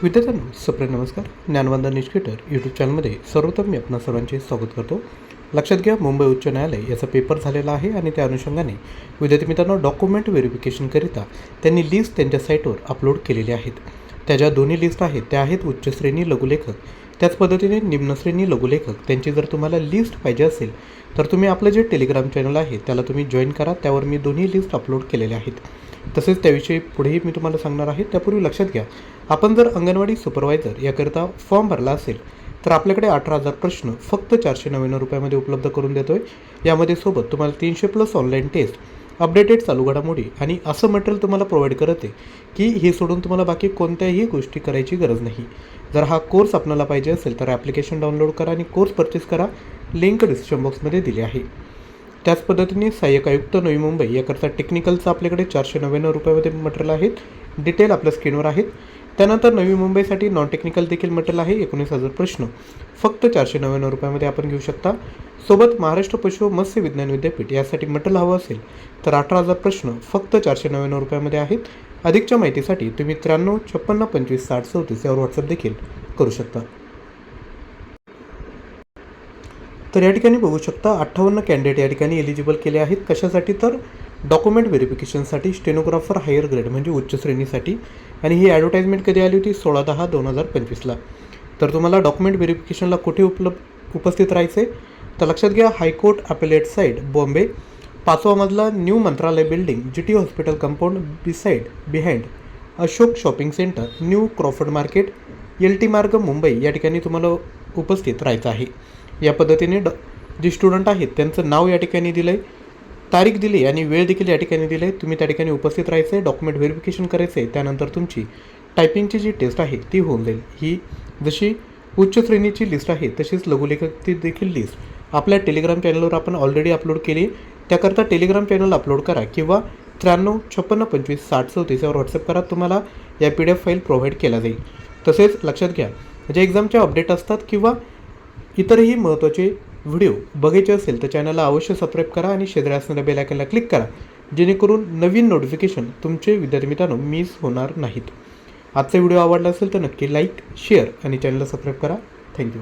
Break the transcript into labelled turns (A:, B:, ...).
A: विद्यार्थ्यांनो सप्रे नमस्कार. ज्ञानवंदन educator YouTube चॅनलमध्ये सर्वप्रथम मी आपणा सर्वांचे स्वागत करतो. लक्षात घ्या, मुंबई उच्च न्यायालय याचा पेपर झालेला आहे आणि त्या अनुषंगाने विद्यार्थी मित्रांनो डॉक्युमेंट व्हेरिफिकेशनकरिता त्यांनी लिस्ट त्यांच्या साईटवर अपलोड केलेली आहेत. त्या ज्या दोन्ही लिस्ट आहेत त्या आहेत उच्च श्रेणी लघुलेखक, त्याच पद्धतीने निम्न श्रेणी लघुलेखक. त्यांची जर तुम्हाला लिस्ट पाहिजे असेल तर तुम्ही आपलं जे टेलिग्राम चॅनल आहे त्याला तुम्ही जॉईन करा. त्यावर मी दोन्ही लिस्ट अपलोड केलेल्या आहेत. तसेच त्याविषयी पुढेही मी तुम्हाला सांगणार आहे. त्यापूर्वी लक्षात घ्या, आपण जर अंगणवाडी सुपरवायझर याकरिता फॉर्म भरला असेल तर आपल्याकडे 18,000 प्रश्न फक्त 499 रुपयामध्ये उपलब्ध करून देतो आहे. यामध्ये सोबत तुम्हाला 300+ ऑनलाईन टेस्ट, अपडेटेड चालू घडामोडी आणि असं मटेरियल तुम्हाला प्रोव्हाइड करते की हे सोडून तुम्हाला बाकी कोणत्याही गोष्टी करायची गरज नाही. जर हा कोर्स आपल्याला पाहिजे असेल तर ॲप्लिकेशन डाउनलोड करा आणि कोर्स परचेस करा. लिंक डिस्क्रिप्शन बॉक्समध्ये दिली आहे. त्याच पद्धतीने सहाय्यक आयुक्त नवी मुंबई याकरता टेक्निकलचं आपल्याकडे 499 रुपयामध्ये मटेरियल आहेत. डिटेल आपल्या स्क्रीनवर आहेत. त्यानंतर नवी मुंबईसाठी नॉन टेक्निकल देखील मटेरियल आहे. 19,000 प्रश्न फक्त 499 रुपयामध्ये आपण घेऊ शकता. सोबत महाराष्ट्र पशु मत्स्य विज्ञान विद्यापीठ यासाठी मटेरियल हवं असेल तर 18,000 प्रश्न फक्त 499 रुपयामध्ये आहेत. अधिकच्या माहितीसाठी तुम्ही 93 56 25 60 34 यावर व्हॉट्सअप देखील करू शकता. तर या ठिकाणी बघू शकता 58 कॅन्डिडेट या ठिकाणी एलिजिबल केले आहेत. कशासाठी तर डॉक्युमेंट व्हेरिफिकेशनसाठी, स्टेनोग्राफर हायर ग्रेड म्हणजे उच्च श्रेणीसाठी. आणि ही ॲडव्हर्टाइजमेंट कधी आली होती? 16/10/2025ला. तर तुम्हाला डॉक्युमेंट व्हेरिफिकेशनला कुठे उपस्थित राहायचं आहे तर लक्षात घ्या, हायकोर्ट अपेलेट साईड बॉम्बे, 5वा मजला, न्यू मंत्रालय building, GT hospital compound behind Ashok shopping centre, new Crawford market, LT मार्ग, मुंबई या ठिकाणी तुम्हाला उपस्थित राहायचं आहे. या पद्धतीने जे स्टुडंट आहेत त्यांचं नाव या ठिकाणी दिलं आहे, तारीख दिली आणि वेळ देखील या ठिकाणी दिली आहे. तुम्ही त्या ठिकाणी उपस्थित राहायचं आहे, डॉक्युमेंट व्हेरिफिकेशन करायचं आहे. त्यानंतर तुमची टायपिंगची जी टेस्ट आहे ती होऊन जाईल. ही जशी उच्च श्रेणीची लिस्ट आहे तशीच लघुलेखकची देखील लिस्ट आपल्या टेलिग्राम चॅनलवर आपण ऑलरेडी अपलोड केली. त्याकरता टेलिग्राम चॅनल अपलोड करा किंवा 93 56 25 60 34 यावर व्हॉट्सअप करा. तुम्हाला या PDF फाईल प्रोव्हाइड केला जाईल. तसेच लक्षात घ्या, ज्या एक्झामचे अपडेट असतात किंवा इतरही महत्त्वाचे व्हिडिओ बघायचे असेल तर चॅनलला अवश्य सबस्क्राईब करा आणि शेजारी असणाऱ्या बेल आयकॉनला क्लिक करा, जेणेकरून नवीन नोटिफिकेशन तुमचे विद्यार्थी मित्रांनो मिस होणार नाहीत. आजचा व्हिडिओ आवडला असेल तर नक्की लाईक, शेअर आणि चॅनलला सबस्क्राईब करा. थँक्यू.